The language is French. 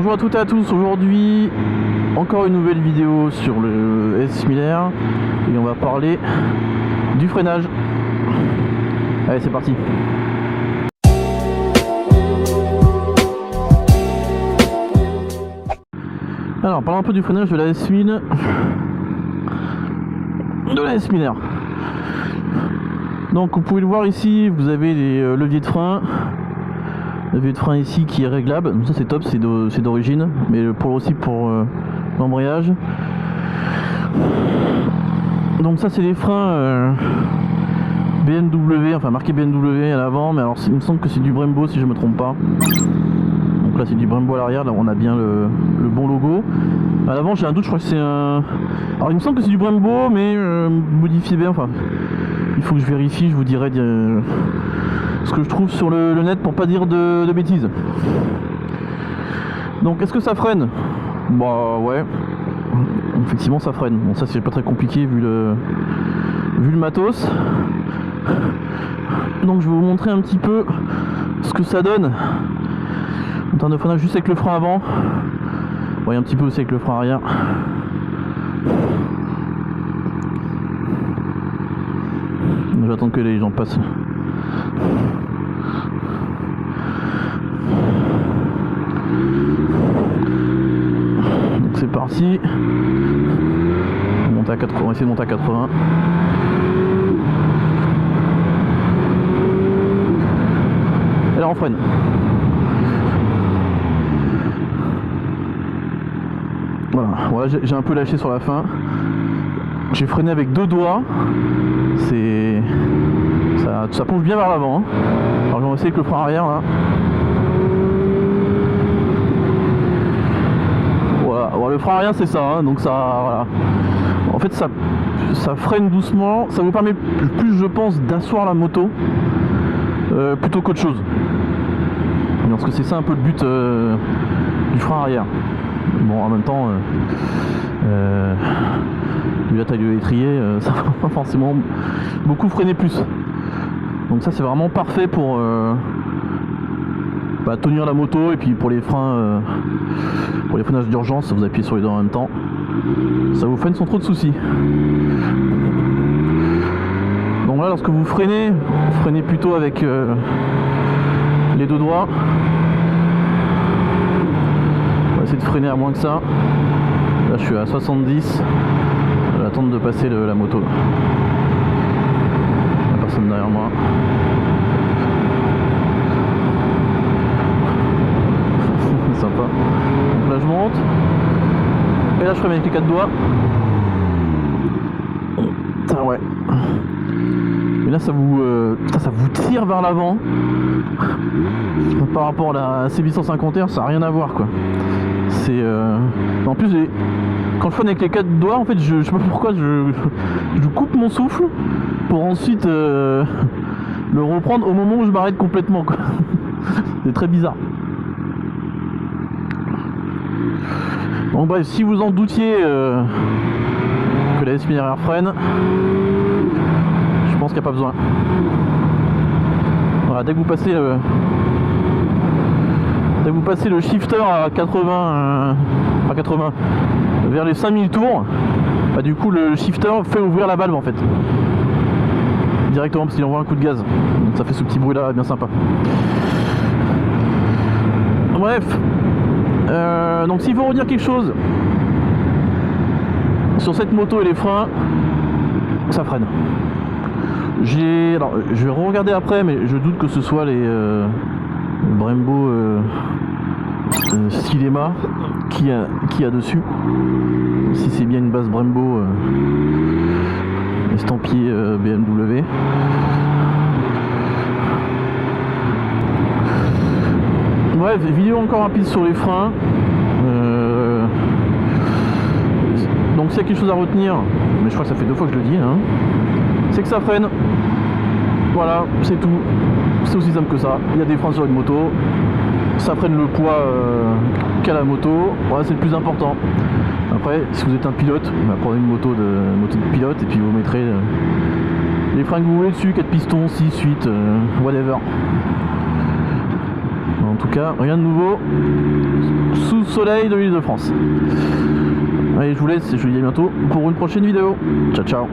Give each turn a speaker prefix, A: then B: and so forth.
A: Bonjour à toutes et à tous, aujourd'hui encore une nouvelle vidéo sur le S1000R et on va parler du freinage. Allez, c'est parti. Alors, parlons un peu du freinage de la S1000, Donc vous pouvez le voir ici, vous avez les leviers de frein. Levier de frein ici qui est réglable, donc ça c'est top, c'est d'origine, mais aussi pour l'embrayage. Donc ça c'est les freins BMW, enfin marqué BMW à l'avant, mais alors il me semble que c'est du Brembo si je me trompe pas. Donc là c'est du Brembo à l'arrière, là on a bien le bon logo. À l'avant j'ai un doute, je crois que c'est un... Alors il me semble que c'est du Brembo, mais modifié bien, enfin il faut que je vérifie, je vous dirai ce que je trouve sur le net pour pas dire de bêtises. Donc est-ce que ça freine? Bah ouais, effectivement ça freine. Bon, ça c'est pas très compliqué vu le matos. Donc je vais vous montrer un petit peu ce que ça donne en termes de freinage juste avec le frein avant. Vous voyez un petit peu aussi avec le frein arrière. J'attends que les gens passent. Donc c'est parti. On monte à 80, on va essayer de monter à 80. Et là on freine. Voilà, j'ai un peu lâché sur la fin. J'ai freiné avec deux doigts. Ça plonge bien vers l'avant. Hein. Alors je vais essayer avec le frein arrière là. Voilà, alors, le frein arrière c'est ça, hein, donc ça, voilà. En fait ça freine doucement, ça vous permet plus je pense d'asseoir la moto plutôt qu'autre chose. Parce que c'est ça un peu le but du frein arrière. Bon en même temps vu la taille de l'étrier, ça va pas forcément beaucoup freiner plus. Donc ça c'est vraiment parfait pour tenir la moto, et puis pour les freins, pour les freinages d'urgence, vous appuyez sur les deux en même temps, ça vous freine sans trop de soucis. Donc là lorsque vous freinez plutôt avec les deux doigts. On va essayer de freiner à moins que ça. Là je suis à 70. Je vais attendre de passer la moto. La personne derrière moi. Sympa. Donc là je monte. Et là je freine avec les quatre doigts. Putain ouais. Et là ça vous tire vers l'avant. Par rapport à la C850R, ça n'a rien à voir quoi. C'est en plus quand je freine avec les quatre doigts, en fait je sais pas pourquoi je coupe mon souffle pour ensuite le reprendre au moment où je m'arrête complètement quoi. C'est très bizarre. Donc bref, si vous en doutiez que la S1000R freine, je pense qu'il n'y a pas besoin. Voilà, dès que vous passez le shifter à 80 vers les 5000 tours, du coup le shifter fait ouvrir la valve en fait directement parce qu'il envoie un coup de gaz, donc ça fait ce petit bruit là bien sympa. Bref, donc s'il faut redire quelque chose sur cette moto et les freins, ça freine. Alors, je vais regarder après, mais je doute que ce soit les Brembo Stilema qui a dessus. Si c'est bien une base Brembo estampillé BMW. Bref, vidéo encore rapide sur les freins. Donc s'il y a quelque chose à retenir, mais je crois que ça fait 2 fois que je le dis, hein, c'est que ça freine. Voilà, c'est tout. C'est aussi simple que ça. Il y a des freins sur une moto, ça freine le poids qu'a la moto. Voilà, c'est le plus important. Après, si vous êtes un pilote, prenez une moto de pilote et puis vous mettrez les freins que vous voulez dessus, 4 pistons, 6, 8, whatever. En tout cas, rien de nouveau sous soleil de l'île de France. Allez, je vous laisse et je vous dis à bientôt pour une prochaine vidéo. Ciao ciao.